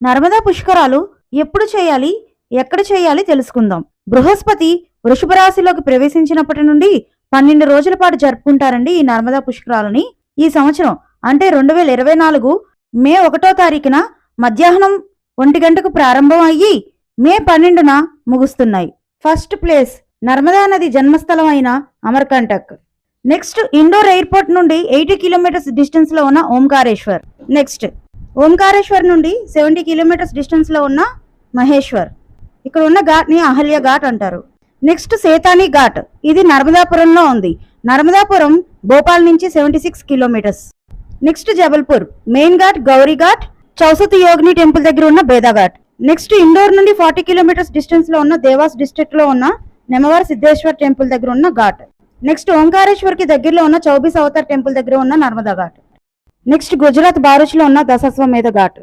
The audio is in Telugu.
నర్మదా పుష్కరాలు ఎప్పుడు చేయాలి, ఎక్కడ చేయాలి తెలుసుకుందాం. బృహస్పతి వృషభ రాశిలోకి ప్రవేశించినప్పటి నుండి 12 రోజుల పాటు జరుపుకుంటారండి ఈ నర్మదా పుష్కరాలని. ఈ సంవత్సరం అంటే 2024 మే 1వ తారీఖున మధ్యాహ్నం 1 గంటకు ప్రారంభం అయ్యి మే 12న ముగుస్తున్నాయి. ఫస్ట్ ప్లేస్ నర్మదా నది జన్మస్థలం అయిన అమర్కంటక్. నెక్స్ట్ ఇండోర్ ఎయిర్పోర్ట్ నుండి 80 కిలోమీటర్స్ డిస్టెన్స్ లో ఉన్న ఓంకారేశ్వర్. నెక్స్ట్ ఓంకారేశ్వర్ నుండి 70 కిలోమీటర్స్ డిస్టెన్స్ లో ఉన్న మహేశ్వర్. ఇక్కడ ఉన్న ఘాట్ ని అహల్య ఘాట్ అంటారు. నెక్స్ట్ సేతాని ఘాట్, ఇది నర్మదాపురంలో ఉంది. నర్మదాపురం భోపాల్ నుంచి 76 kilometres. Next Jabalpur main ghat, Gauri ghat, చౌసతి యోగిని టెంపుల్ దగ్గర ఉన్న బేదాఘాట్. నెక్స్ట్ ఇండోర్ నుండి 40 కిలోమీటర్స్ డిస్టెన్స్ లో ఉన్న దేవాస్ డిస్ట్రిక్ట్ లో ఉన్న నెమవార్ సిద్ధేశ్వర్ టెంపుల్ దగ్గర ఉన్న ఘాట్. నెక్స్ట్ ఓంకారేశ్వర్ కి దగ్గరలో ఉన్న చౌబీస్ అవతార్ టెంపుల్ దగ్గర ఉన్న నర్మదా ఘాట్. నెక్స్ట్ గుజరాత్ బారుచ్ లో ఉన్న దశాశ్వమేధ ఘాట్.